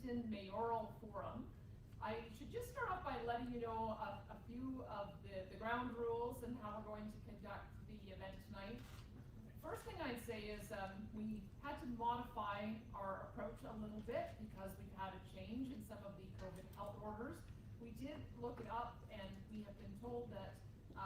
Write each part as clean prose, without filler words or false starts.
Edmonton Mayoral Forum. I should just start off by letting you know a few of the ground rules and how we're going to conduct the event tonight. First thing I'd say is we had to modify our approach a little bit because we've had a change in some of the COVID health orders. We did look it up and we have been told that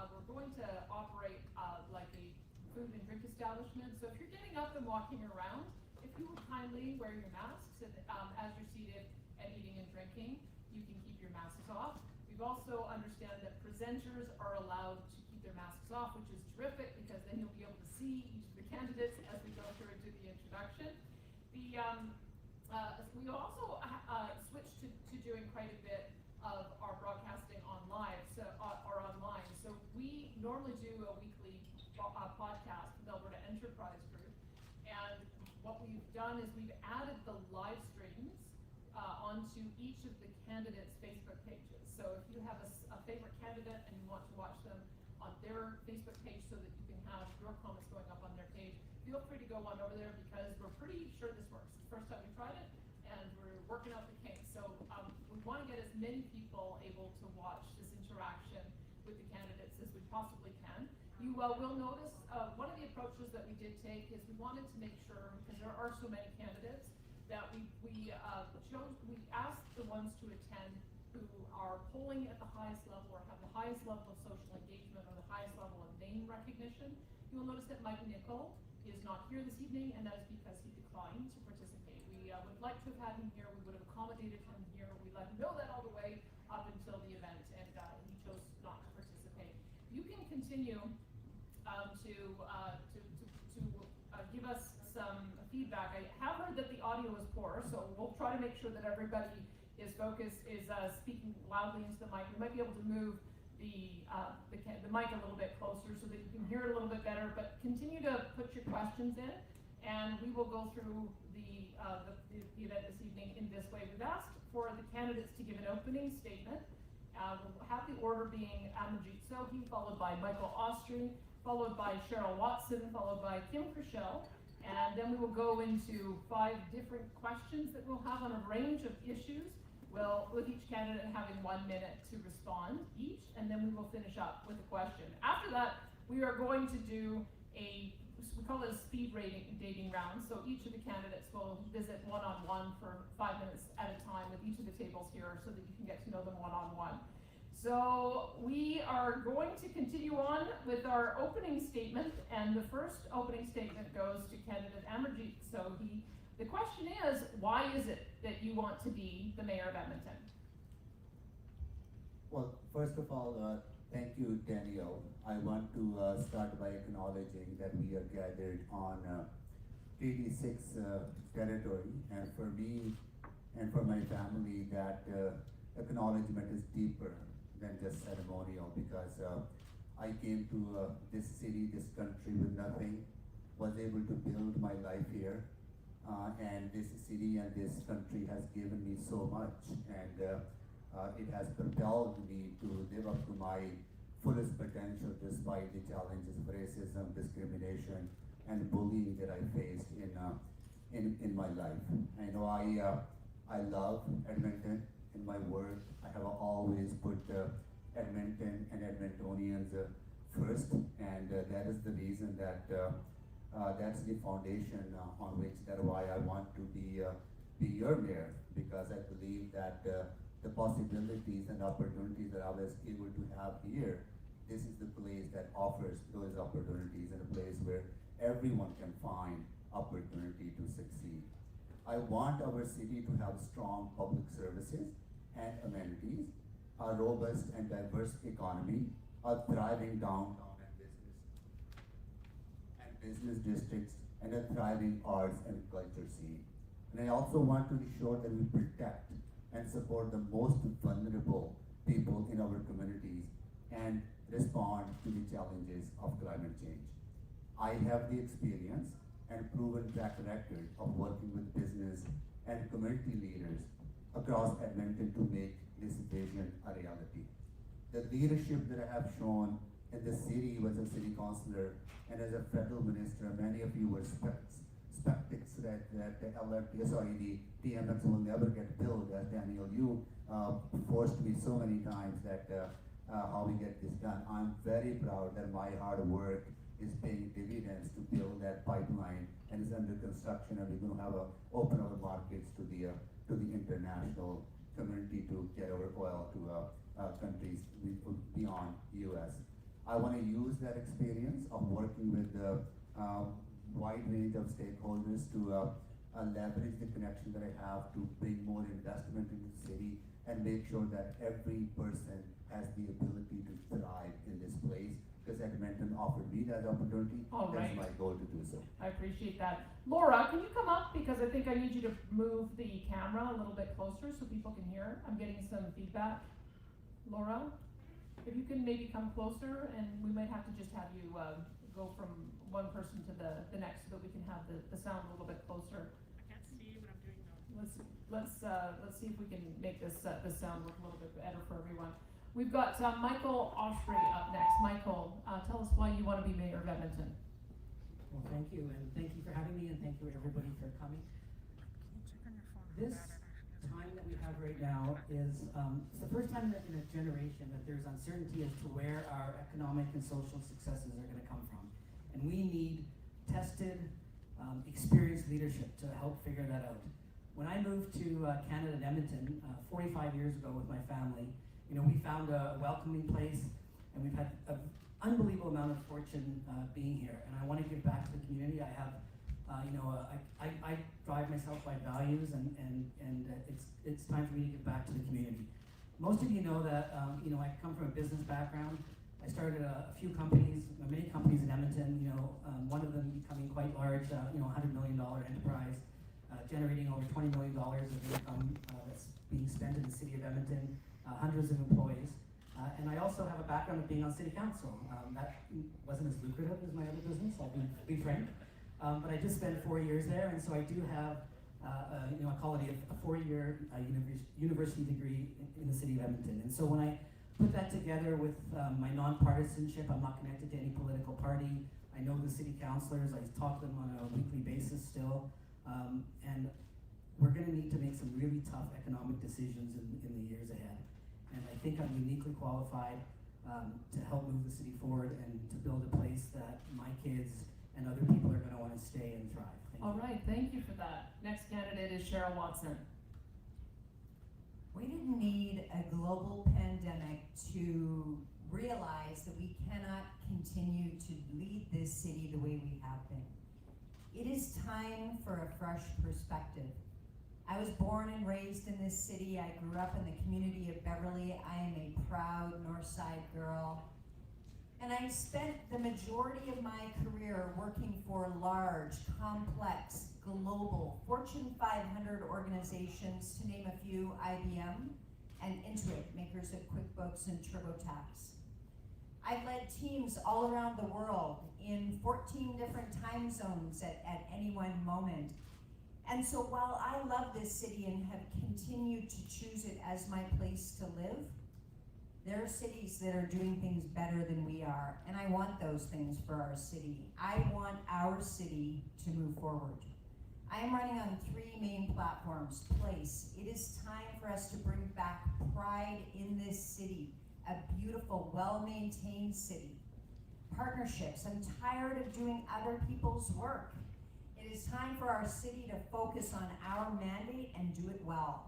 we're going to operate like a food and drink establishment. So if you're getting up and walking around, if you would kindly wear your masks and, as you're seated and eating and drinking, you can keep your masks off. We've also understand that presenters are allowed to keep their masks off, which is terrific because then you'll be able to see each of the candidates as we go through into the introduction. We also switched to doing quite a bit of our broadcasting online. So we normally do a weekly podcast with Alberta Enterprise Group, and what we've done is we've added the live streams onto each of the candidates' Facebook pages. So if you have a favorite candidate and you want to watch them on their Facebook page so that you can have your comments going up on their page, feel free to go on over there because we're pretty sure this works. It's the first time we tried it and we're working out the kinks. So we want to get as many people able to watch this interaction with the candidates as we possibly can. You will notice one of the approaches that we did take is we wanted to make sure, because there are so many candidates, that we asked the ones to attend who are polling at the highest level or have the highest level of social engagement or the highest level of name recognition. You will notice that Mike Nicol is not here this evening, and that is because he declined to participate. We would like to have had him here. We would have accommodated him here. We let him know that all the way up until the event, and he chose not to participate. You can continue to give us some feedback. I have heard that the audio is poor, so we'll try to make sure that everybody is focused, is speaking loudly into the mic. We might be able to move the mic a little bit closer so that you can hear it a little bit better, but continue to put your questions in, and we will go through the event this evening in this way. We've asked for the candidates to give an opening statement. We'll have the order being Amarjeet Sohi, followed by Michael Austry, followed by Cheryl Watson, followed by Kim Krischel, and then we will go into 5 different questions that we'll have on a range of issues, with each candidate having 1 minute to respond each, and then we will finish up with a question. After that, we are going to do we call it a speed dating round, so each of the candidates will visit one-on-one for 5 minutes at a time with each of the tables here so that you can get to know them one-on-one. So we are going to continue on with our opening statement, and the first opening statement goes to candidate Amarjeet Sohi. The question is, why is it that you want to be the mayor of Edmonton? Well, first of all, thank you, Danielle. I want to start by acknowledging that we are gathered on Treaty 6 territory, and for me and for my family, that acknowledgement is deeper than just ceremonial, because I came to this city, this country with nothing, was able to build my life here, and this city and this country has given me so much, and it has propelled me to live up to my fullest potential despite the challenges of racism, discrimination, and bullying that I faced in my life. I know I love Edmonton. In my work, I have always put Edmonton and Edmontonians first, and that is the reason that that's the foundation on which why I want to be your mayor, because I believe that the possibilities and opportunities that I was able to have here, this is the place that offers those opportunities, and a place where everyone can find opportunity to succeed. I want our city to have strong public services and amenities, a robust and diverse economy, a thriving downtown and business districts, and a thriving arts and culture scene. And I also want to ensure that we protect and support the most vulnerable people in our communities and respond to the challenges of climate change. I have the experience and proven track record of working with business and community leaders across Edmonton to make this vision a reality. The leadership that I have shown in the city as a city councillor and as a federal minister, many of you were spectics that the LRT, sorry, the TMX will never get built, as Daniel, you forced me so many times that how we get this done. I'm very proud that my hard work is paying dividends to build that pipeline, and it's under construction, and we're going to have open our markets to the international community to get our oil to countries beyond U.S. I want to use that experience of working with the wide range of stakeholders to leverage the connection that I have to bring more investment into the city and make sure that every person has the ability to thrive in this place, because Edmonton offered me that opportunity. All right. That's my goal to do so. I appreciate that. Laura, can you come up? Because I think I need you to move the camera a little bit closer so people can hear. I'm getting some feedback. Laura, if you can maybe come closer, and we might have to just have you go from one person to the next so that we can have the sound a little bit closer. I can't see what I'm doing though. Let's see if we can make this sound work a little bit better for everyone. We've got Michael Osprey up next. Michael, tell us why you want to be mayor of Edmonton. Well, thank you, and thank you for having me, and thank you everybody for coming. This time that we have right now is it's the first time in a generation that there's uncertainty as to where our economic and social successes are going to come from. And we need tested, experienced leadership to help figure that out. When I moved to Canada, Edmonton, 45 years ago with my family, we found a welcoming place, and we've had an unbelievable amount of fortune being here. And I want to give back to the community. I have, I drive myself by values, and it's time for me to give back to the community. Most of you know that I come from a business background. I started a few companies, many companies in Edmonton. One of them becoming quite large, $100 million enterprise, generating over $20 million of income that's being spent in the city of Edmonton. Hundreds of employees, and I also have a background of being on city council. That wasn't as lucrative as my other business, I'll be frank, but I just spent 4 years there, and so I do have, I call it a 4-year university degree in the city of Edmonton. And so when I put that together with my nonpartisanship, I'm not connected to any political party. I know the city councilors, I talk to them on a weekly basis still, and we're going to need to make some really tough economic decisions in the years ahead. And I think I'm uniquely qualified to help move the city forward and to build a place that my kids and other people are going to want to stay and thrive. All right, thank you for that. Next candidate is Cheryl Watson. We didn't need a global pandemic to realize that we cannot continue to lead this city the way we have been. It is time for a fresh perspective. I was born and raised in this city. I grew up in the community of Beverly. I am a proud Northside girl. And I spent the majority of my career working for large, complex, global, Fortune 500 organizations, to name a few, IBM and Intuit, makers of QuickBooks and TurboTax. I've led teams all around the world in 14 different time zones at any one moment. And so while I love this city and have continued to choose it as my place to live, there are cities that are doing things better than we are, and I want those things for our city. I want our city to move forward. I am running on 3 main platforms. Place, it is time for us to bring back pride in this city, a beautiful, well-maintained city. Partnerships, I'm tired of doing other people's work. It is time for our city to focus on our mandate and do it well.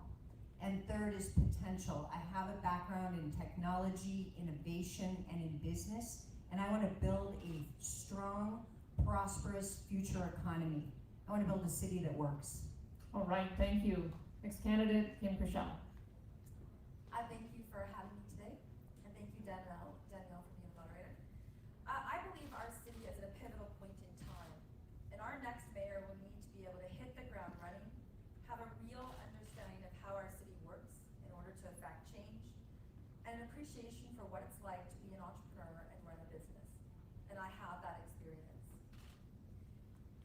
And third is potential. I have a background in technology, innovation, and in business, and I want to build a strong, prosperous future economy. I want to build a city that works. All right, thank you. Next candidate, Kim Chriselle. I thank you for having me today, and thank you, Danielle, for being the moderator. I believe our city is at a pivotal point in time, and our next mayor will need to be able to hit the ground running, have a real understanding of how our city works in order to affect change, and an appreciation for what it's like to be an entrepreneur and run a business. And I have that experience.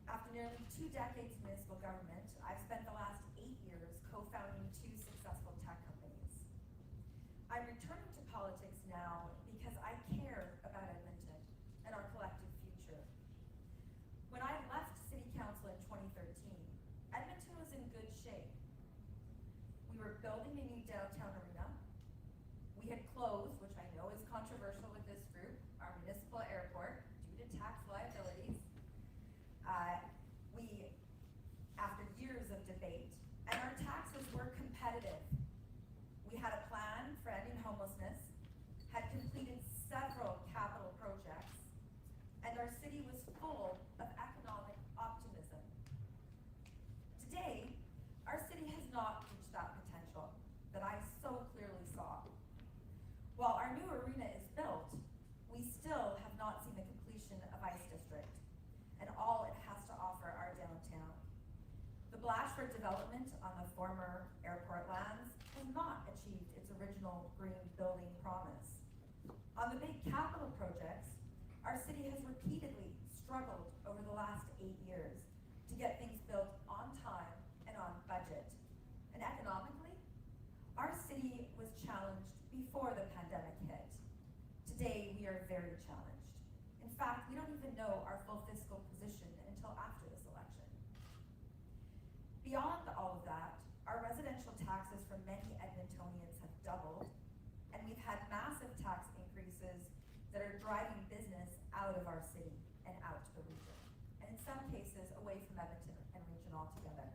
After nearly 2 decades in municipal government, I've spent the last 8 years co-founding 2 successful tech companies. I'm returning to politics now because I care about Edmonton and our collective future. When I left City Council in 2013, building a new downtown arena. We had closed, which I know is controversial with this group, our municipal airport due to tax liabilities. We, after years of debate, and our taxes were competitive. We had a plan for ending homelessness, had completed several capital projects, and our city was full of economic optimism. Today, our city has not reached that potential that I so clearly saw. While our new arena is built, we still have not seen the completion of Ice District and all it has to offer our downtown. The Blatchford development on the former airport lands has not achieved its original green building promise. On the big capital projects, our city has repeatedly struggled over the last 8 years to get things built on time and on budget. And economically, our city was challenged before the pandemic hit. Today, we are very challenged. In fact, we don't even know our full fiscal position until after this election. Beyond all of that, our residential taxes for many Edmontonians have doubled, and we've had massive tax increases that are driving business out of our city and out to the region, and in some cases away from Edmonton and region altogether.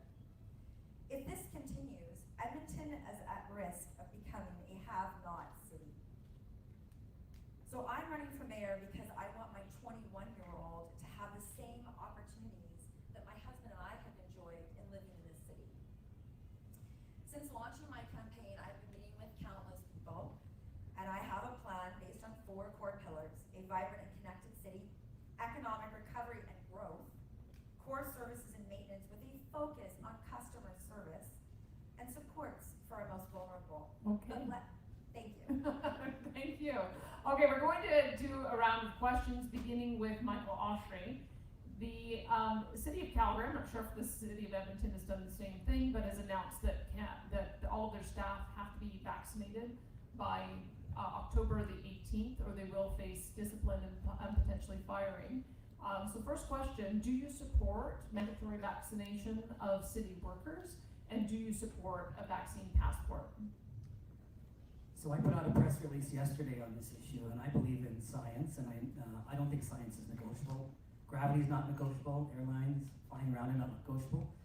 If this continues, Edmonton is at risk of becoming a have-not city. So I'm running for mayor because I want my 21-year-old to have the same opportunities that my husband and I have enjoyed in living in this city. Since launching my campaign, I've been meeting with countless people, and I have a plan based on 4 core pillars: a vibrant and connected city, economic recovery and growth, core services and maintenance with a focus on customer service, and supports for our most vulnerable. Okay. Thank you. Thank you. Okay, we're going to do a round of questions, beginning with Michael Oshry. The city of Calgary, I'm not sure if the city of Edmonton has done the same thing, but has announced that all of their staff have to be vaccinated by October the 18th, or they will face discipline and potentially firing. So first question, do you support mandatory vaccination of city workers, and do you support a vaccine passport? So I put out a press release yesterday on this issue, and I believe in science, and I don't think science is negotiable. Gravity is not negotiable. Airlines flying around are not negotiable.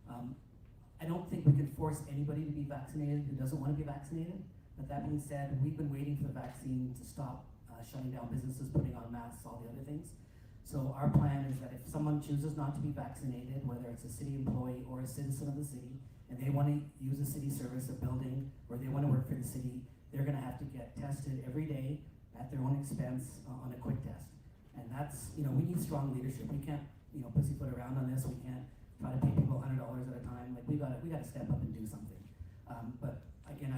I don't think we can force anybody to be vaccinated who doesn't want to be vaccinated. But that being said, we've been waiting for the vaccine to stop shutting down businesses, putting on masks, all the other things. So our plan is that if someone chooses not to be vaccinated, whether it's a city employee or a citizen of the city, and they want to use a city service, a building, or they want to work for the city, they're going to have to get tested every day at their own expense on a quick test. And that's, we need strong leadership. We can't, pussyfoot around on this. We can't try to pay people $100 at a time. Like we got to step up and do something. But again,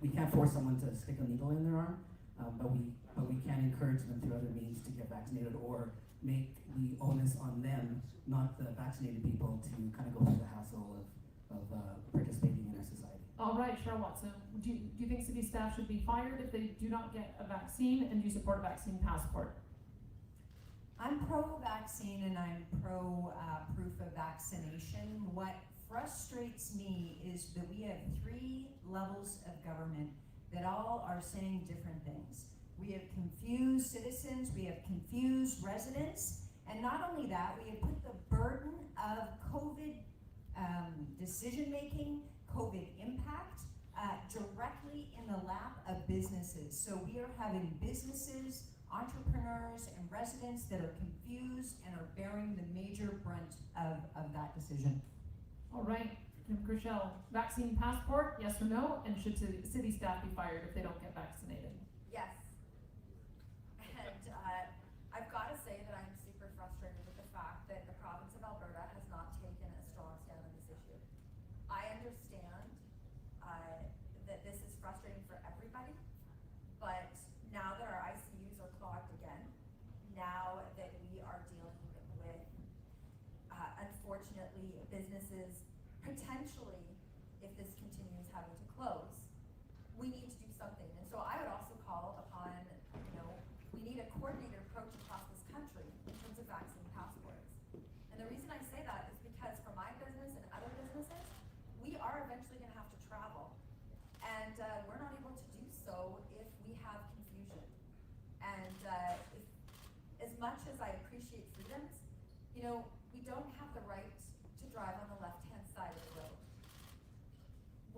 we can't force someone to stick a needle in their arm. But we can encourage them through other means to get vaccinated, or make the onus on them, not the vaccinated people, to kind of go through the hassle of participating in our society. All right, Cheryl Watson, do you think city staff should be fired if they do not get a vaccine, and do you support a vaccine passport? I'm pro-vaccine and I'm pro-proof of vaccination. What frustrates me is that we have 3 levels of government that all are saying different things. We have confused citizens, we have confused residents, and not only that, we have put the burden of COVID decision-making, COVID impact, directly in the lap of businesses. So we are having businesses, entrepreneurs, and residents that are confused and are bearing the major brunt of that decision. All right, Chriselle, vaccine passport, yes or no? And should city staff be fired if they don't get vaccinated? Yes. And I've got to say that I'm super frustrated with the fact that the province of Alberta has not taken a strong stand on this issue. I understand that this is frustrating for everybody, but now that our ICUs are clogged again, now that we are dealing with, unfortunately, businesses potentially, if this continues, having to close, we need to do something. And so I would also call upon, we need a coordinated approach across this country in terms of vaccine passports. And the reason I say that is because for my business and other businesses, we are eventually going to have to travel. And we're not able to do so if we have confusion. And if, as much as I appreciate freedoms, you know, we don't have the right to drive on the left-hand side of the road.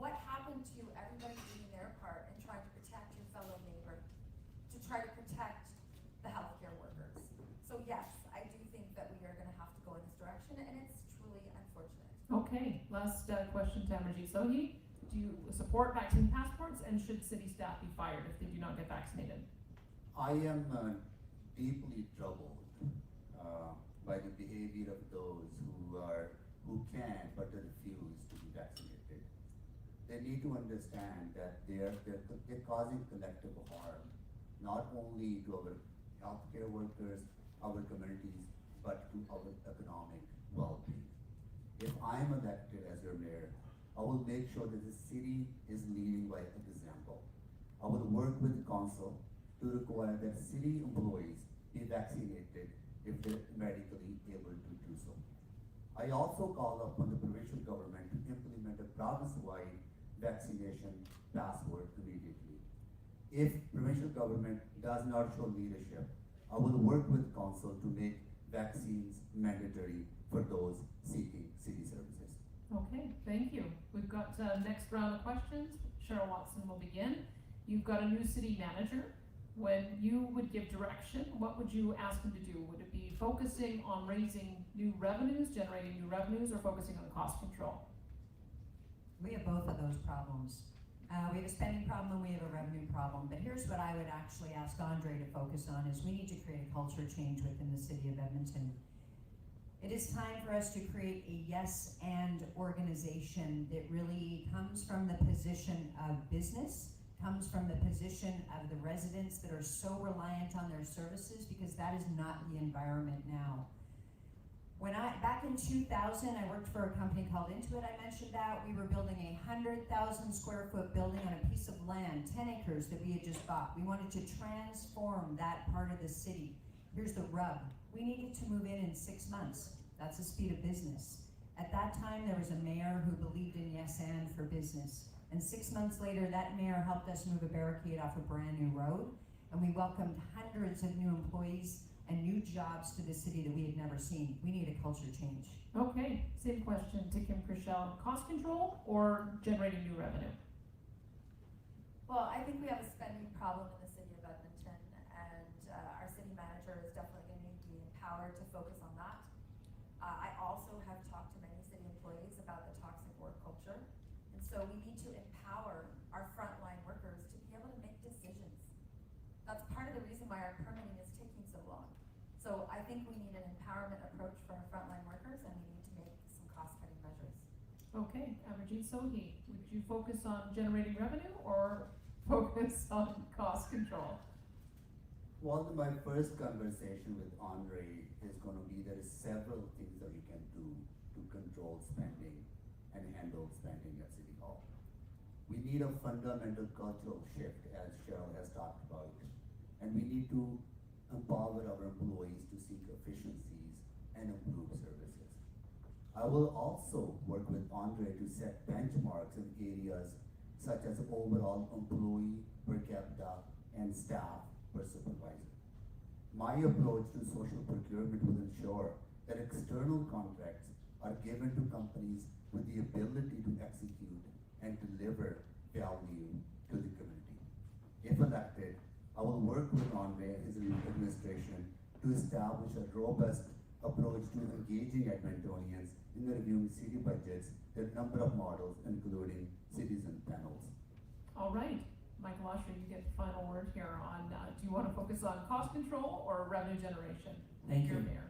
What happened to everybody doing their part and trying to protect your fellow neighbor, to try to protect the healthcare workers? So yes, I do think that we are going to have to go in this direction, and it's truly unfortunate. Okay, last question to Amarjeet Sohi. Do you support vaccine passports, and should city staff be fired if they do not get vaccinated? I am deeply troubled by the behavior of those who can but refuse to be vaccinated. They need to understand that they're causing collective harm, not only to our healthcare workers, our communities, but to our economic well-being. If I'm elected as your mayor, I will make sure that the city is leading by example. I will work with the council to require that city employees be vaccinated if they're medically able to do so. I also call upon the provincial government to implement a province-wide vaccination passport immediately. If provincial government does not show leadership, I will work with council to make vaccines mandatory for those seeking city services. Okay, thank you. We've got next round of questions. Cheryl Watson will begin. You've got a new city manager. When you would give direction, what would you ask him to do? Would it be focusing on raising new revenues, generating new revenues, or focusing on cost control? We have both of those problems. We have a spending problem and we have a revenue problem. But here's what I would actually ask Andre to focus on is we need to create a culture change within the city of Edmonton. It is time for us to create a yes and organization that really comes from the position of business, comes from the position of the residents that are so reliant on their services, because that is not the environment now. Back in 2000, I worked for a company called Intuit, I mentioned that. We were building a 100,000 square foot building on a piece of land, 10 acres that we had just bought. We wanted to transform that part of the city. Here's the rub. We needed to move in 6 months. That's the speed of business. At that time, there was a mayor who believed in yes and for business. And 6 months later, that mayor helped us move a barricade off a brand new road. And we welcomed hundreds of new employees and new jobs to the city that we had never seen. We need a culture change. Okay, same question to Kim Krischel. Cost control or generating new revenue? Well, I think we have a spending problem in the city of Edmonton, and our city manager is definitely going to need to be empowered to focus on that. I also have talked to many city employees about the toxic work culture, and so we need to empower our frontline workers to be able to make decisions. That's part of the reason why our permitting is taking so long. So I think we need an empowerment approach for our frontline workers, and we need to make some cost-cutting measures. Okay, Amarjeet Sohi, would you focus on generating revenue or focus on cost control? Well, my first conversation with Andre is going to be there is several things that we can do to control spending and handle spending at City Hall. We need a fundamental cultural shift, as Cheryl has talked about, and we need to empower our employees to seek efficiencies and improve services. I will also work with Andre to set benchmarks in areas such as overall employee per capita and staff per supervisor. My approach to social procurement will ensure that external contracts are given to companies with the ability to execute and deliver value to the community. If elected, I will work with Andre and his administration to establish a robust approach to engaging Edmontonians in reviewing city budgets, their number of models, including citizen panels. All right, Michael Osher, you get the final word here on, do you want to focus on cost control or revenue generation? Thank Your you. mayor.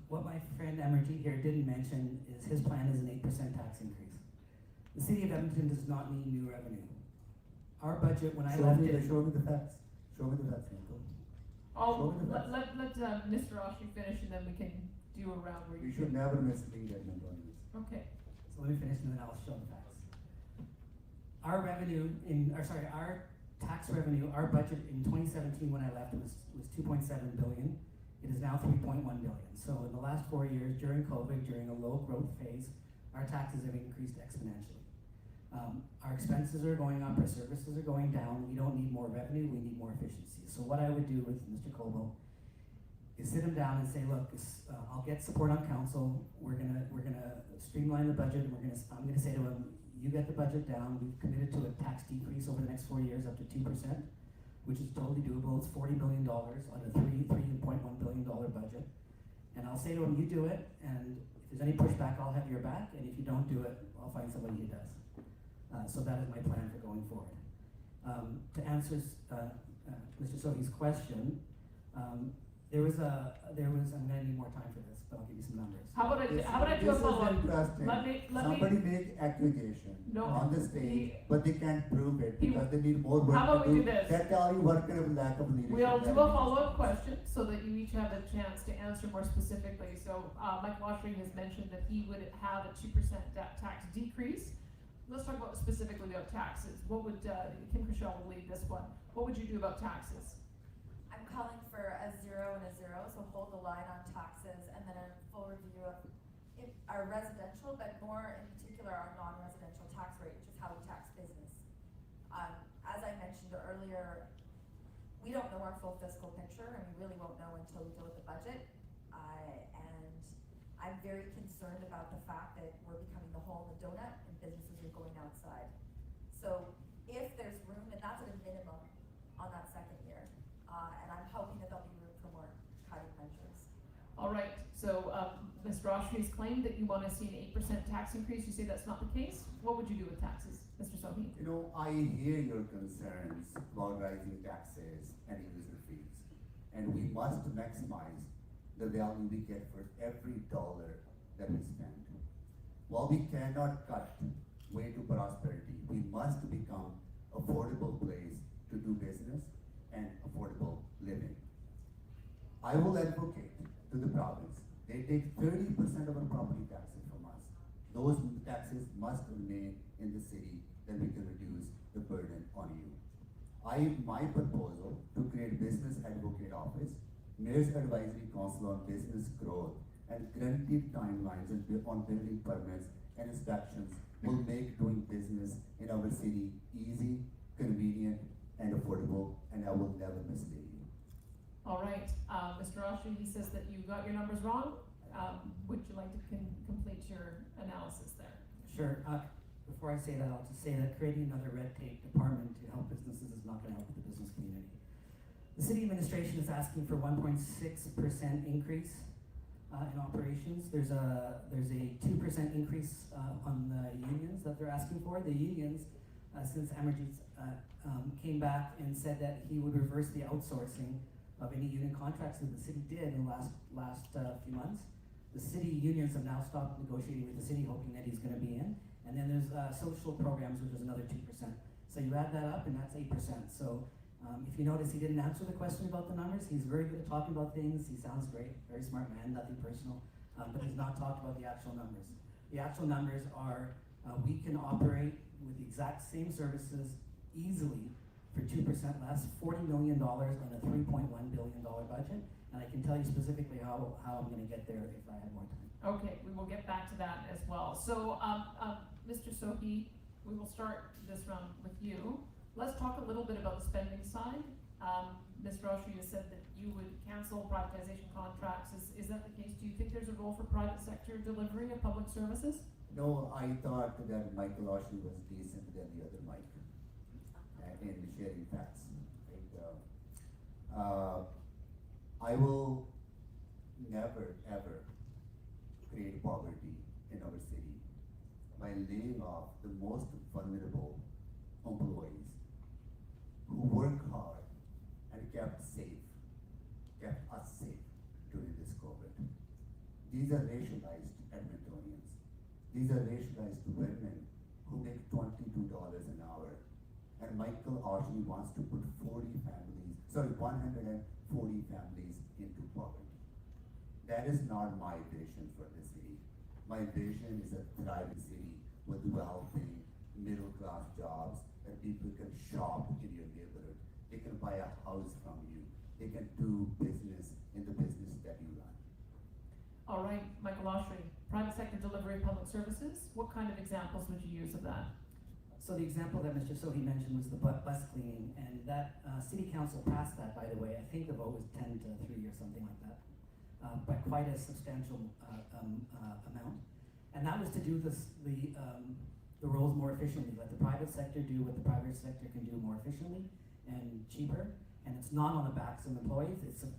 What my friend Amarjeet here didn't mention is his plan is an 8% tax increase. The city of Edmonton does not need new revenue. Our budget, when I left it. Show me the facts. Show me the facts, Michael. Let Mr. Osher finish and then we can do a round where You should never mislead Edmontonians. Okay. So let me finish and then I'll show the facts. Our tax revenue, our budget in 2017 when I left was 2.7 billion. It is now 3.1 billion. So in the last 4 years, during COVID, during a low growth phase, our taxes have increased exponentially. Our expenses are going up, our services are going down, we don't need more revenue, we need more efficiency. So what I would do with Mr. Cobo is sit him down and say, look, I'll get support on council, we're gonna streamline the budget, and I'm gonna say to him, you get the budget down, we've committed to a tax decrease over the next 4 years up to 2%, which is totally doable, it's $40 million on a $3.1 billion budget. And I'll say to him, you do it, and if there's any pushback, I'll have your back, and if you don't do it, I'll find somebody who does. So that is my plan for going forward. To answer Mr. Sohi's question, I'm gonna need more time for this, but I'll give you some numbers. How about I do a This is follow-up? interesting. Let me- Somebody make accusation No, on the stage, he- but they can't prove it he- because they need more work How about to we do. do this? That tell you what kind of lack of leadership. We'll do that a is. follow-up question so that you each have a chance to answer more specifically. So, Mike Washington has mentioned that he would have a 2% tax decrease. Let's talk about specifically about taxes. What would, Kim Chriselle will lead this one. What would you do about taxes? I'm calling for a 0 and a 0, so hold the line on taxes, and then a full review of our residential, but more in particular our non-residential tax rate, which is how we tax business. As I mentioned earlier, we don't know our full fiscal picture, and we really won't know until we deal with the budget. And I'm very concerned about the fact that we're becoming the hole in the donut, and businesses are going outside. So if there's room, and that's at a minimum on that second year, and I'm hoping that there'll be room for more cutting measures. All right, so, Mr. Oshry's claimed that you wanna see an 8% tax increase. You say that's not the case. What would you do with taxes, Mr. Sohi? You know, I hear your concerns about rising taxes and user fees. And we must maximize the value we get for every dollar that we spend. While we cannot cut way to prosperity, we must become affordable place to do business and affordable living. I will advocate to the province. They take 30% of our property taxes from us. Those taxes must remain in the city, then we can reduce the burden on you. My proposal to create business advocate office, Mayor's Advisory Council on Business Growth, and guaranteed timelines on building permits and inspections will make doing business in our city easy, convenient, and affordable, and I will never mislead you. All right, Mr. Oshry, he says that you got your numbers wrong. Would you like to complete your analysis there? Sure. Before I say that, I'll just say that creating another red tape department to help businesses is not gonna help the business community. The city administration is asking for 1.6% increase in operations. There's a 2% increase on the unions that they're asking for. The unions, since Amarjeet came back and said that he would reverse the outsourcing of any union contracts that the city did in the last few months. The city unions have now stopped negotiating with the city, hoping that he's gonna be in. And then there's social programs, which is another 2%. So you add that up and that's 8%. So if you notice, he didn't answer the question about the numbers. He's very good at talking about things. He sounds great, very smart man, nothing personal. But he's not talked about the actual numbers. The actual numbers are, we can operate with the exact same services easily for 2% less, $40 million on a $3.1 billion budget. And I can tell you specifically how I'm gonna get there if I had more time. Okay, we will get back to that as well. So, Mr. Sohi, we will start this round with you. Let's talk a little bit about the spending side. Mr. Oshry has said that you would cancel privatization contracts. Is that the case? Do you think there's a role for private sector delivery of public services? No, I thought that Michael Oshry was decent than the other Mike in sharing facts. I will never ever create poverty in our city by laying off the most vulnerable employees who work hard and kept us safe during this COVID. These are racialized Edmontonians. These are racialized women who make $22 an hour. And Michael Oshry wants to put 140 families into poverty. That is not my vision for the city. My vision is a thriving city with well-paying, middle-class jobs that people can shop in your neighborhood. They can buy a house from you. They can do business in the business that you run. All right, Michael Oshry, private sector delivery of public services. What kind of examples would you use of that? So the example that Mr. Sohi mentioned was the bus cleaning, and that city council passed that, by the way. I think the vote was 10 to 3 or something like that, by quite a substantial amount. And that was to do the roles more efficiently, let the private sector do what the private sector can do more efficiently and cheaper. And it's not on the backs of employees; it's the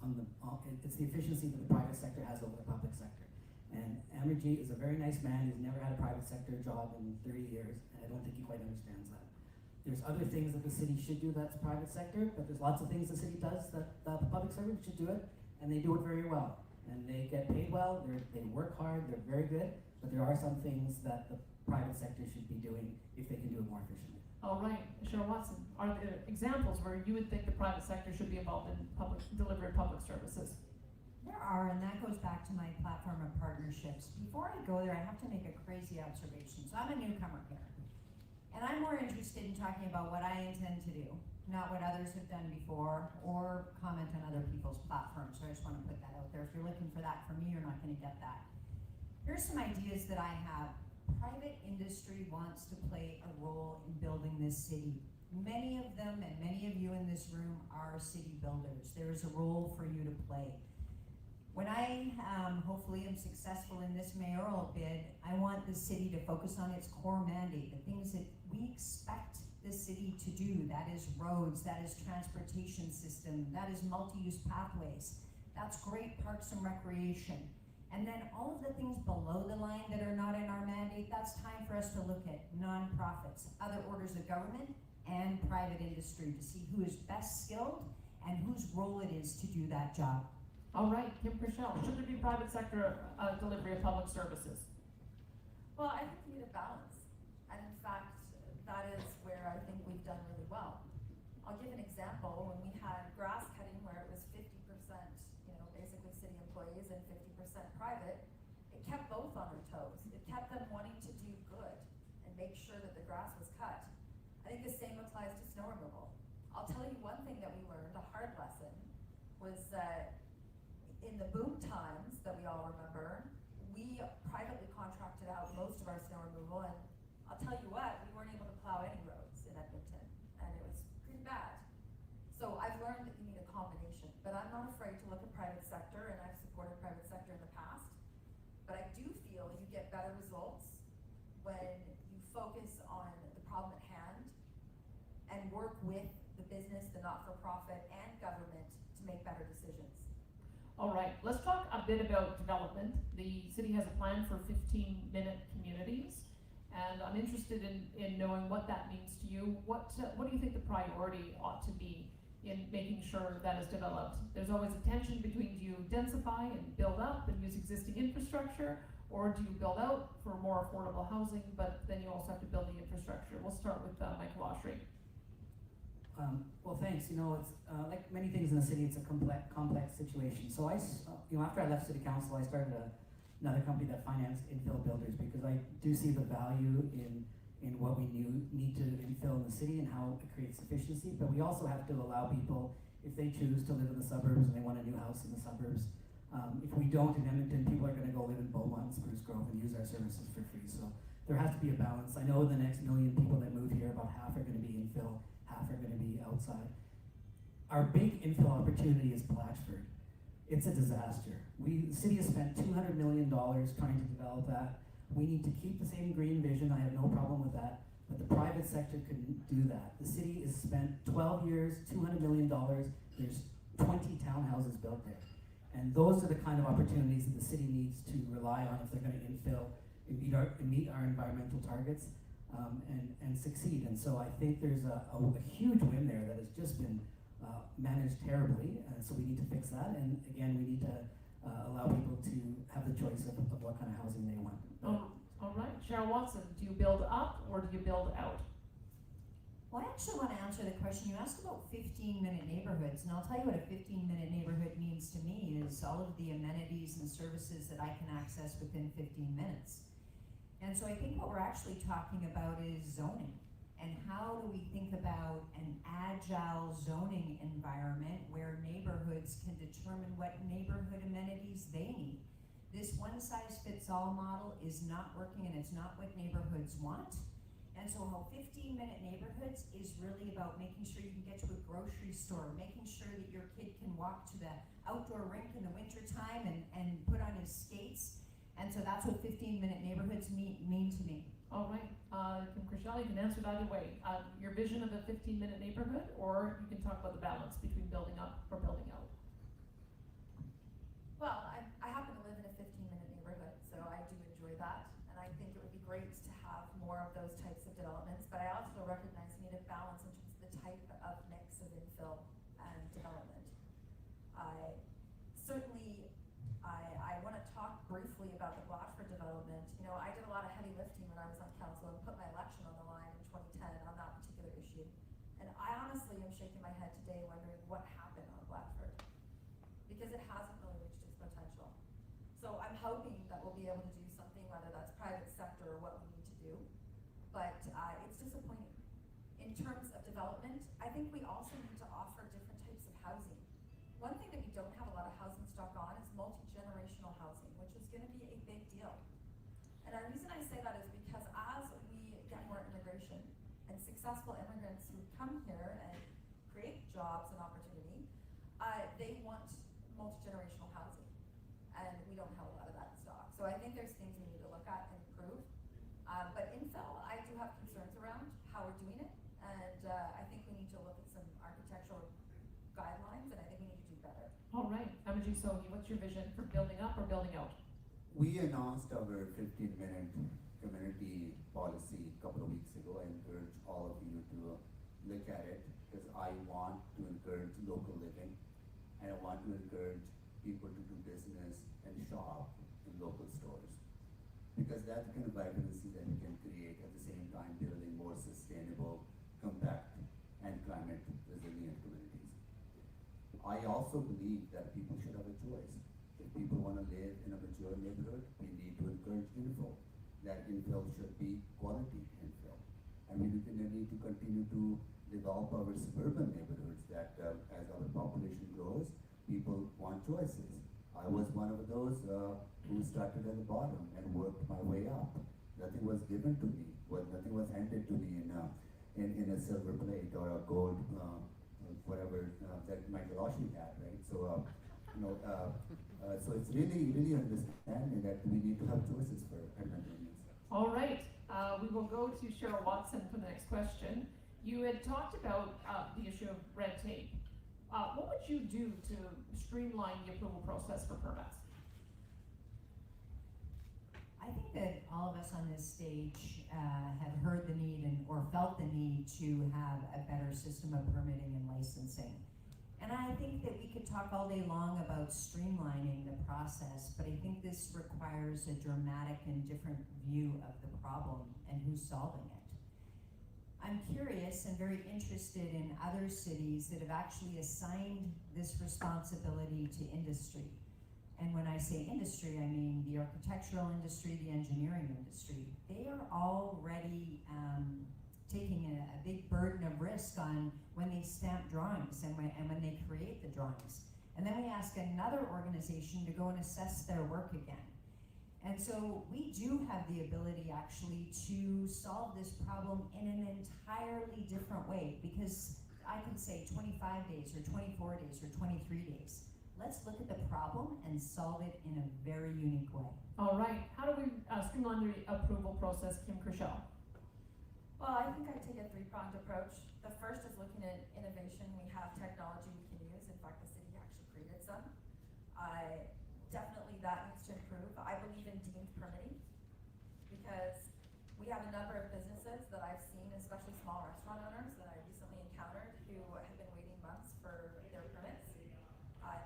efficiency that the private sector has over the public sector. And Amarjeet is a very nice man. He's never had a private sector job in 30 years, and I don't think he quite understands that. There's other things that the city should do that's private sector, but there's lots of things the city does that the public servants should do it, and they do it very well. And they get paid well, they work hard, they're very good, but there are some things that the private sector should be doing if they can do it more efficiently. All right, Cheryl Watson, are there examples where you would think the private sector should be involved in delivery of public services? There are, and that goes back to my platform of partnerships. Before I go there, I have to make a crazy observation. So I'm a newcomer here, and I'm more interested in talking about what I intend to do, not what others have done before, or comment on other people's platforms. So I just want to put that out there. If you're looking for that from me, you're not going to get that. Here's some ideas that I have. Private industry wants to play a role in building this city. Many of them, and many of you in this room, are city builders. There is a role for you to play. When I hopefully am successful in this mayoral bid, I want the city to focus on its core mandate, the things that we expect the city to do. That is roads, that is transportation system, that is multi-use pathways. That's great, parks and recreation. And then all of the things below the line that are not in our mandate, that's time for us to look at nonprofits, other orders of government, and private industry to see who is best skilled and whose role it is to do that job. All right, Kim Chriselle, should there be private sector delivery of public services? Well, I think we need a balance, and in fact, that is where I think we've done really well. I'll give an example. When we had grass cutting where it was 50%, basically city employees and 50% private, it kept both on their toes. It kept them wanting to do good and make sure that the grass was cut. I think the same applies to snow removal. I'll tell you one thing that we learned, a hard lesson, was that in the boom times that we all remember, we privately contracted out most of our snow removal, and I'll tell you what, we weren't able to plow any roads in Edmonton, and it was pretty bad. So I've learned that you need a combination, but I'm not afraid to look at private sector, and I've supported private sector in the past, but I do feel you get better results when you focus on the problem at hand and work with the business, the not-for-profit, and government to make better decisions. All right, let's talk a bit about development. The city has a plan for 15-minute communities, and I'm interested in knowing what that means to you. What do you think the priority ought to be in making sure that is developed? There's always a tension between, do you densify and build up and use existing infrastructure, or do you build out for more affordable housing, but then you also have to build the infrastructure? We'll start with Michael Oshry. Well, thanks. It's like many things in the city, it's a complex situation. So after I left city council, I started another company that financed infill builders, because I do see the value in what we need to infill in the city and how it creates efficiency. But we also have to allow people, if they choose to live in the suburbs and they want a new house in the suburbs, if we don't in Edmonton, people are going to go live in Beaumont and Spruce Grove and use our services for free. So there has to be a balance. I know the next million people that move here, about half are going to be infill, half are going to be outside. Our big infill opportunity is Blatchford. It's a disaster. The city has spent $200 million trying to develop that. We need to keep the same green vision. I have no problem with that, but the private sector couldn't do that. The city has spent 12 years, $200 million. There's 20 townhouses built there. And those are the kind of opportunities that the city needs to rely on if they're going to infill and meet our environmental targets and succeed. And so I think there's a huge win there that has just been managed terribly, so we need to fix that. And again, we need to allow people to have the choice of what kind of housing they want. All right, Cheryl Watson, do you build up or do you build out? Well, I actually want to answer the question. You asked about 15-minute neighborhoods, and I'll tell you what a 15-minute neighborhood means to me is all of the amenities and services that I can access within 15 minutes. And so I think what we're actually talking about is zoning. And how do we think about an agile zoning environment where neighborhoods can determine what neighborhood amenities they need? This one-size-fits-all model is not working, and it's not what neighborhoods want. And so how 15-minute neighborhoods is really about making sure you can get to a grocery store, making sure that your kid can walk to the outdoor rink in the wintertime and put on his skates. And so that's what 15-minute neighborhoods mean to me. All right, Kim Chriselle, you can answer it either way. Your vision of a 15-minute neighborhood, or you can talk about the balance between building up or building out. Well, I happen to live in a 15-minute neighborhood, so I do enjoy that, and I think it would be great to have more of those types of developments, but I also recognize we need a balance in terms of the type of mix of infill and development. Certainly, I want to talk briefly about the Blatchford development. You know, I did a lot of heavy lifting when I was on council and put my election on the line in 2010 on that particular issue, and I honestly am shaking my head today wondering what happened on Blatchford, because it hasn't really reached its potential. So I'm hoping that we'll be able to do something, whether that's private sector or what we need to do, but it's disappointing. In terms of development, I think we also need to offer different types of housing. One thing that we don't have a lot of housing stock on is multi-generational housing, which is going to be a big deal. And the reason I say that is because as we get more immigration and successful immigrants who come here and create jobs and opportunity, they want multi-generational housing, and we don't have a lot of that in stock. So I think there's things we need to look at and improve. But infill, I do have concerns around how we're doing it, and I think we need to look at some architectural guidelines, and I think we need to do better. All right, Amaji Sohi, what's your vision for building up or building out? We announced our 15-minute community policy a couple of weeks ago. I encourage all of you to look at it, because I want to encourage local living, and I want to encourage people to do business and shop in local stores, because that's the kind of vibrancy that we can create, at the same time building more sustainable, compact, and climate resilient communities. I also believe that people should have a choice. If people want to live in a mature neighborhood, we need to encourage infill. That infill should be quality infill. And we need to continue to develop our suburban neighborhoods that as our population grows, people want choices. I was one of those who started at the bottom and worked my way up. Nothing was given to me, nothing was handed to me in a silver plate or a gold, whatever that Michael Oshie had, right? So, so it's really understanding that we need to have choices for Edmontonians. All right, we will go to Cheryl Watson for the next question. You had talked about the issue of red tape. What would you do to streamline the approval process for permits? I think that all of us on this stage have heard the need or felt the need to have a better system of permitting and licensing. And I think that we could talk all day long about streamlining the process, but I think this requires a dramatic and different view of the problem and who's solving it. I'm curious and very interested in other cities that have actually assigned this responsibility to industry. And when I say industry, I mean the architectural industry, the engineering industry. They are already taking a big burden of risk on when they stamp drawings and when they create the drawings. And then we ask another organization to go and assess their work again. And so we do have the ability actually to solve this problem in an entirely different way, because I could say 25 days or 24 days or 23 days. Let's look at the problem and solve it in a very unique way. All right, how do we streamline the approval process, Kim Chriselle? Well, I think I take a three-pronged approach. The first is looking at innovation. We have technology we can use. In fact, the city actually created some. Definitely that needs to improve. I believe in deemed permitting, because we have a number of businesses that I've seen, especially small restaurant owners that I recently encountered, who have been waiting months for their permits.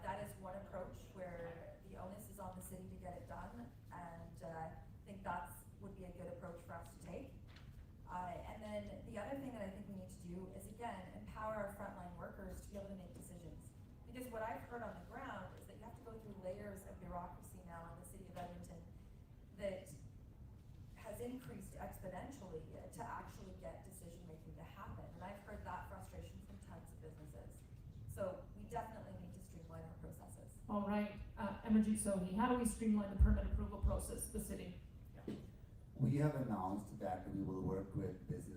That is one approach where the onus is on the city to get it done, and I think that would be a good approach for us to take. And then the other thing that I think we need to do is, again, empower our frontline workers to be able to make decisions. Because what I've heard on the ground is that you have to go through layers of bureaucracy now in the city of Edmonton that has increased exponentially to actually get decision making to happen. And I've heard that frustration from tons of businesses. So we definitely need to streamline our processes. All right, Amaji Sohi, how do we streamline the permit approval process, the city? We have announced that we will work with business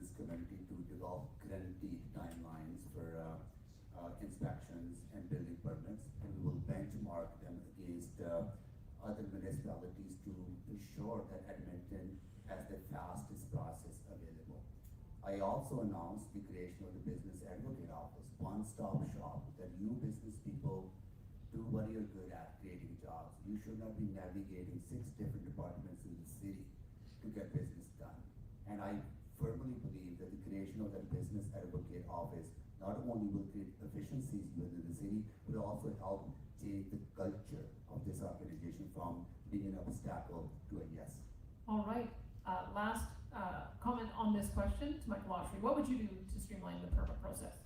I also announced the creation of the Business Advocate Office, one-stop shop that you business people do what you're good at, creating jobs. You should not be navigating 6 different departments in the city to get business done. And I firmly believe that the creation of that Business Advocate Office not only will create efficiencies within the city, but also help change the culture of this organization from being an obstacle to a yes. All right, last comment on this question to Michael Autry. What would you do to streamline the permit process?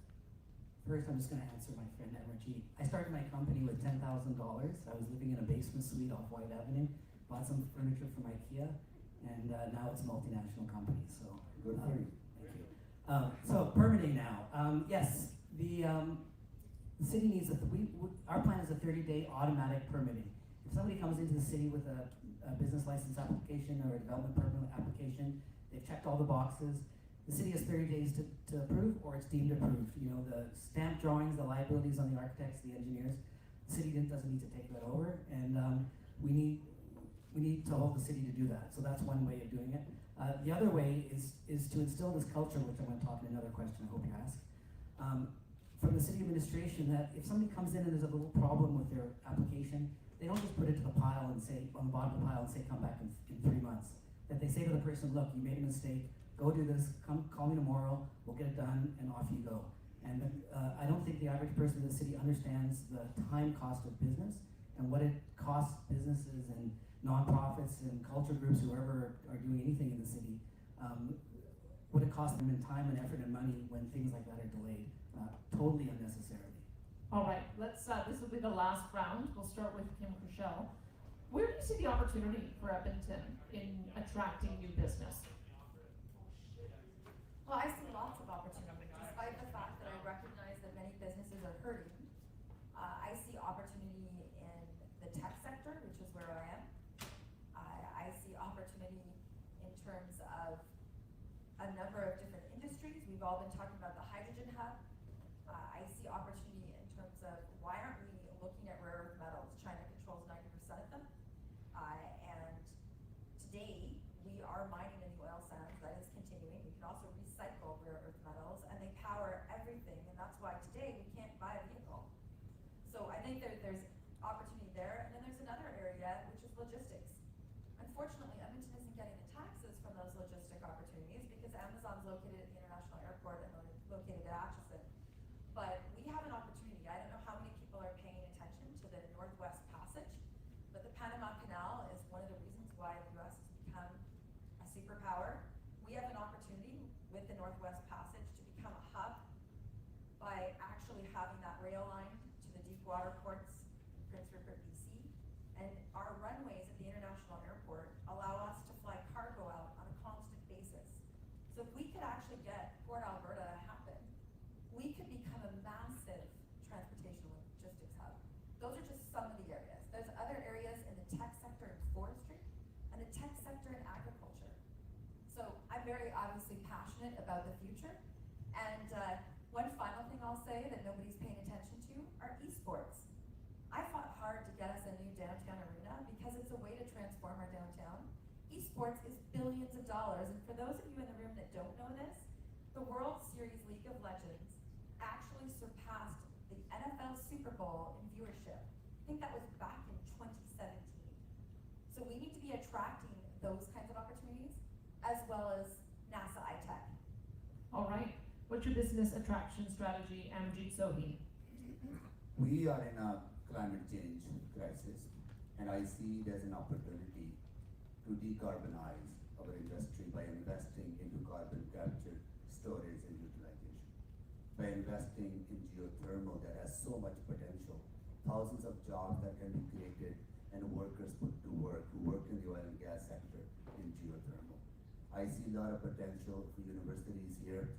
First, I'm just going to answer my friend MRG. I started my company with $10,000. I was living in a basement suite off White Avenue, bought some furniture from IKEA, and now it's a multinational company. So Good for you. thank you. So permitting now. Yes, the city needs our plan is a 30-day automatic permitting. If somebody comes into the city with a business license application or a development permit application, they've checked all the boxes. The city has 30 days to approve, or it's deemed approved. You know, the stamp drawings, the liabilities on the architects, the engineers. The city doesn't need to take that over, and we need to hold the city to do that. So that's one way of doing it. The other way is to instill this culture, which I'm going to talk in another question I hope you ask, from the city administration, that if somebody comes in and there's a little problem with their application, they don't just put it to the pile and say, on the bottom of the pile and say, come back in 3 months. That they say to the person, look, you made a mistake, go do this, come call me tomorrow, we'll get it done, and off you go. And I don't think the average person in the city understands the time cost of business and what it costs businesses and nonprofits and culture groups, whoever are doing anything in the city, what it costs them in time and effort and money when things like that are delayed, totally unnecessarily. All right, this will be the last round. We'll start with Kim Crushell. Where do you see the opportunity for Edmonton in attracting new business? Well, I see lots of opportunity, despite the fact that I recognize that many businesses are hurting. I see opportunity in the tech sector, which is where I am. I see opportunity in terms of a number of different industries. We've all been talking about the hydrogen hub. I see opportunity in terms of why aren't we looking at rare earth metals? China controls 90% of them. And today, we are mining in the oil sands. That is continuing. We can also recycle rare earth metals, and they power everything. And that's why today we can't buy a vehicle. So I think there's opportunity there. And then there's another area, which is logistics. Unfortunately, Edmonton isn't getting the taxes from those logistic opportunities because Amazon's located at the International Airport and located at Atchison. But we have an opportunity. I don't know how many people are paying attention to the Northwest Passage, but the Panama Canal is one of the reasons why the U.S. has become a superpower. We have an opportunity with the Northwest Passage to become a hub by actually having that rail line to the deep water ports in Prince Rupert, BC. And our runways at the International Airport allow us to fly cargo out on a constant basis. So if we could actually get Port Alberta to happen, we could become a massive transportation logistics hub. Those are just some of the areas. There's other areas in the tech sector and forestry, and the tech sector and agriculture. So I'm very obviously passionate about the future. And one final thing I'll say that nobody's paying attention to are esports. I fought hard to get us a new downtown arena because it's a way to transform our downtown. Esports is billions of dollars, and for those of you in the room that don't know this, the World Series League of Legends actually surpassed the NFL Super Bowl in viewership. I think that was back in 2017. So we need to be attracting those kinds of opportunities as well as NASA iTech. All right, what's your business attraction strategy, Amjit Sohi? We are in a climate change crisis, and I see it as an opportunity to decarbonize our industry by investing into carbon capture, storage, and utilization. By investing in geothermal that has so much potential, thousands of jobs that can be created, and workers put to work who work in the oil and gas sector in geothermal. I see a lot of potential for universities here.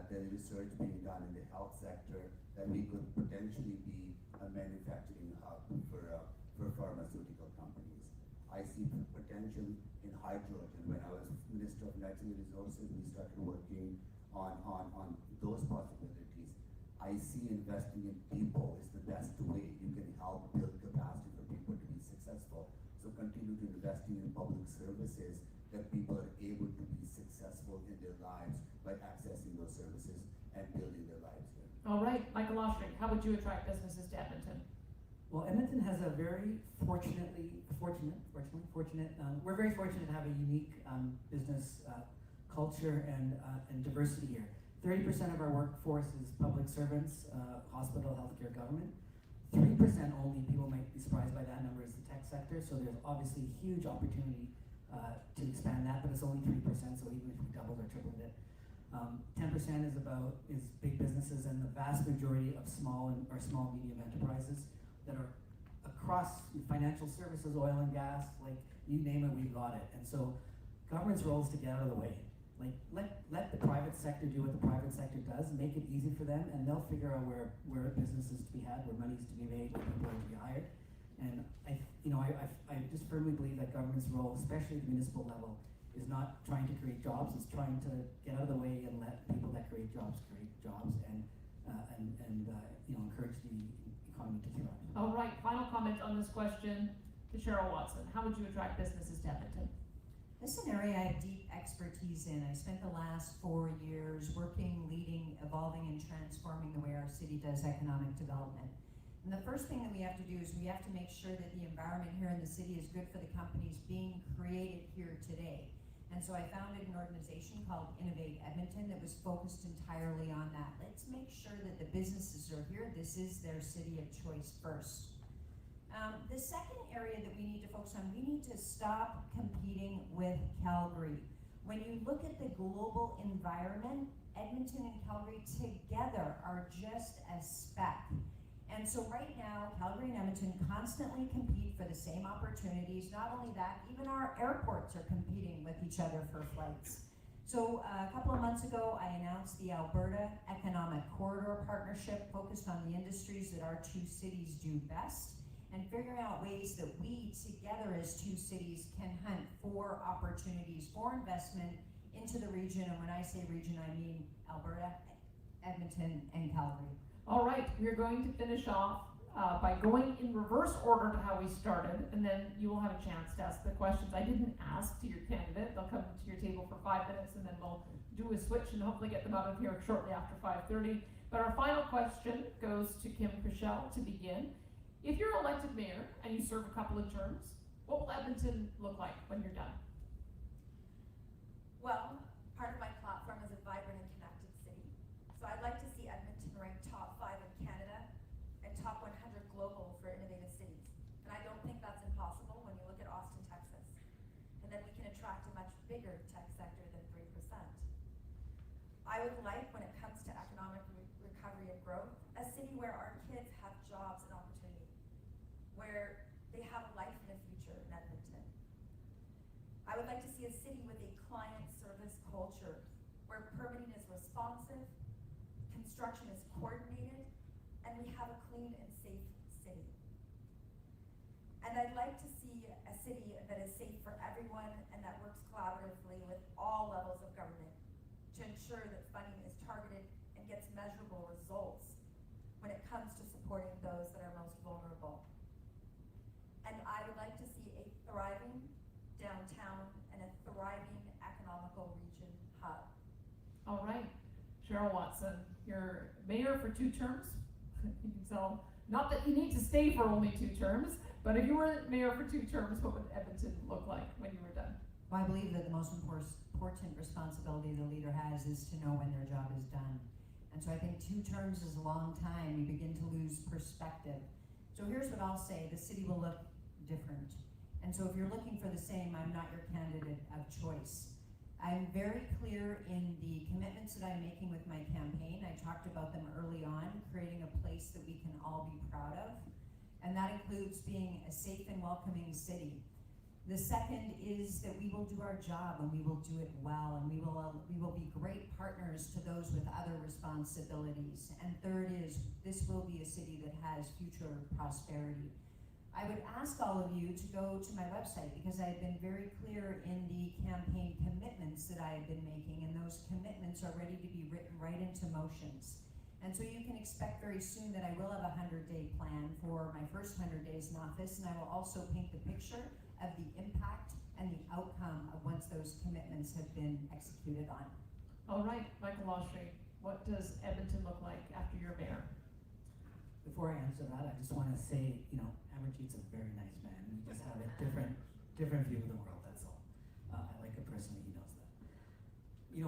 There is research being done in the health sector that we could potentially be a manufacturing hub for pharmaceutical companies. I see potential in hydrogen. When I was Minister of Natural Resources, we started working on those possibilities. I see investing in people is the best way you can help build capacity for people to be successful. So continue to investing in public services that people are able to be successful in their lives by by accessing those services and building their lives here. All right, Michael Ostrich, how would you attract businesses to Edmonton? Well, Edmonton has a very we're very fortunate to have a unique business culture and diversity here. 30% of our workforce is public servants, hospital, healthcare, government. 3% only, people might be surprised by that number, is the tech sector, so there's obviously huge opportunity to expand that, but it's only 3%, so even if we doubled or tripled it. 10% is big businesses, and the vast majority of small medium enterprises that are across financial services, oil and gas, like you name it, we've got it. And so government's role is to get out of the way. Like let the private sector do what the private sector does, make it easy for them, and they'll figure out where business is to be had, where money is to be made, where people are to be hired. And I just firmly believe that government's role, especially at the municipal level, is not trying to create jobs, it's trying to get out of the way and let people that create jobs and encourage the economy to thrive. All right, final comment on this question to Cheryl Watson. How would you attract businesses to Edmonton? This is an area I have deep expertise in. I spent the last 4 years working, leading, evolving, and transforming the way our city does economic development. And the first thing that we have to do is we have to make sure that the environment here in the city is good for the companies being created here today. And so I founded an organization called Innovate Edmonton that was focused entirely on that. Let's make sure that the businesses are here. This is their city of choice first. The second area that we need to focus on, we need to stop competing with Calgary. When you look at the global environment, Edmonton and Calgary together are just a speck. And so right now, Calgary and Edmonton constantly compete for the same opportunities. Not only that, even our airports are competing with each other for flights. So a couple of months ago, I announced the Alberta Economic Corridor Partnership focused on the industries that our two cities do best, and figuring out ways that we together as two cities can hunt for opportunities for investment into the region. And when I say region, I mean Alberta, Edmonton, and Calgary. All right, we're going to finish off by going in reverse order to how we started, and then you will have a chance to ask the questions I didn't ask to your candidate. They'll come to your table for 5 minutes, and then we'll do a switch and hopefully get them out of here shortly after 5:30. But our final question goes to Kim Chrishell to begin. If you're elected mayor and you serve a couple of terms, what will Edmonton look like when you're done? Well, part of my platform is a vibrant and connected city. So I'd like to see Edmonton ranked top 5 in Canada and top 100 global for innovative cities. And I don't think that's impossible when you look at Austin, Texas. And then we can attract a much bigger tech sector than 3%. I would like, when it comes to economic recovery and growth, a city where our kids have jobs and opportunity, where they have a life in the future in Edmonton. I would like to see a city with a client service culture, where permitting is responsive, construction is coordinated, and we have a clean and safe city. And I'd like to see a city that is safe for everyone and that works collaboratively with all levels of government to ensure that funding is targeted and gets measurable results when it comes to supporting those that are most vulnerable. And I would like to see a thriving downtown and a thriving economical region hub. All right, Cheryl Watson, you're mayor for 2 terms. You can tell, not that you need to stay for only 2 terms, but if you were mayor for 2 terms, what would Edmonton look like when you were done? Well, I believe that the most important responsibility the leader has is to know when their job is done. And so I think 2 terms is a long time. You begin to lose perspective. So here's what I'll say, the city will look different. And so if you're looking for the same, I'm not your candidate of choice. I'm very clear in the commitments that I'm making with my campaign. I talked about them early on, creating a place that we can all be proud of. And that includes being a safe and welcoming city. The second is that we will do our job and we will do it well, and we will be great partners to those with other responsibilities. And third is this will be a city that has future prosperity. I would ask all of you to go to my website, because I have been very clear in the campaign commitments that I have been making, and those commitments are ready to be written right into motions. And so you can expect very soon that I will have a 100-day plan for my first 100 days in office, and I will also paint the picture of the impact and the outcome of once those commitments have been executed on. All right, Michael Lawstreet, what does Edmonton look like after you're mayor? Before I answer that, I just want to say, Amarjeet's a very nice man. We just have a different view of the world, that's all. I like him personally, he knows that.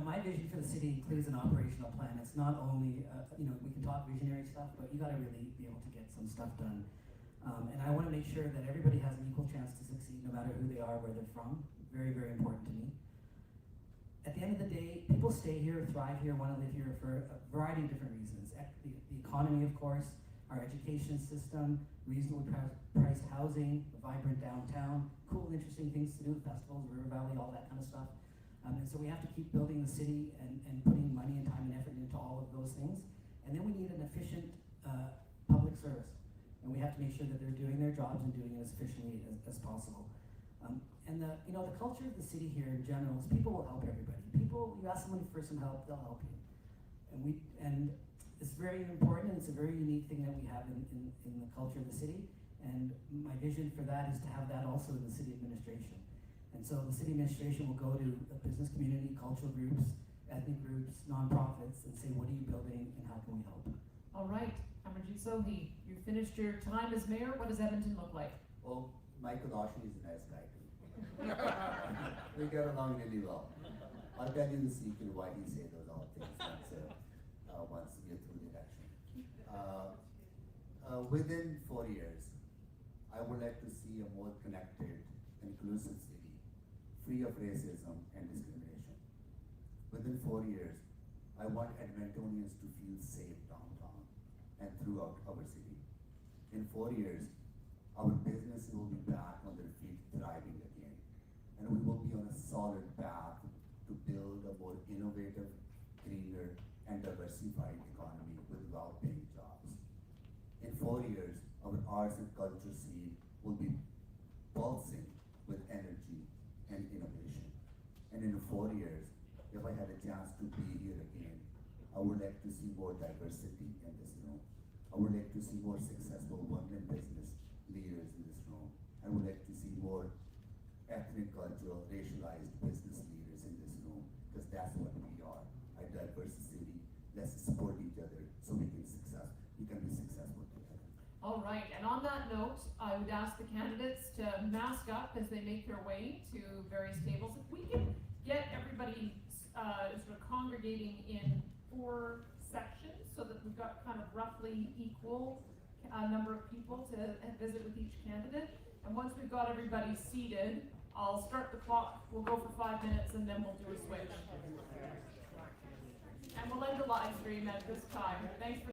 My vision for the city includes an operational plan. It's not only, we can talk visionary stuff, but you gotta really be able to get some stuff done. And I wanna make sure that everybody has an equal chance to succeed, no matter who they are, where they're from. Very, very important to me. At the end of the day, people stay here, thrive here, wanna live here for a variety of different reasons. The economy, of course, our education system, reasonably priced housing, a vibrant downtown, cool, interesting things to do, festivals, River Valley, all that kind of stuff. And so we have to keep building the city and putting money and time and effort into all of those things. And then we need an efficient public service. And we have to make sure that they're doing their jobs and doing it as efficiently as possible. And the culture of the city here in general is people will help everybody. People, you ask someone for some help, they'll help you. And it's very important, and it's a very unique thing that we have in the culture of the city. And my vision for that is to have that also in the city administration. And so the city administration will go to a business community, cultural groups, ethnic groups, nonprofits, and say, what are you building and how can we help? All right, Amarjeet Sohi, you finished your time as mayor. What does Edmonton look like? Well, Michael Lawson is a nice guy too. We get along really well. I'll tell you the secret why he said those all things once we get through the election. Within 4 years, I would like to see a more connected, inclusive city, free of racism and discrimination. Within 4 years, I want Edmontonians to feel safe downtown and throughout our city. In 4 years, our businesses will be back on their feet, thriving again. And we will be on a solid path to build a more innovative, greener, and diversified economy with well-paying jobs. In 4 years, our arts and culture scene will be pulsing with energy and innovation. And in 4 years, if I had a chance to be here again, I would like to see more diversity in this room. I would like to see more successful women business leaders in this room. I would like to see more ethnic, cultural, racialized business leaders in this room, because that's what we are, a diverse city. Let's support each other so we can be successful together. All right, and on that note, I would ask the candidates to mask up as they make their way to various tables. If we can get everybody sort of congregating in 4 sections so that we've got kind of roughly equal number of people to visit with each candidate. And once we've got everybody seated, I'll start the clock. We'll go for 5 minutes and then we'll do a switch. And we'll end the live stream at this time. Thanks for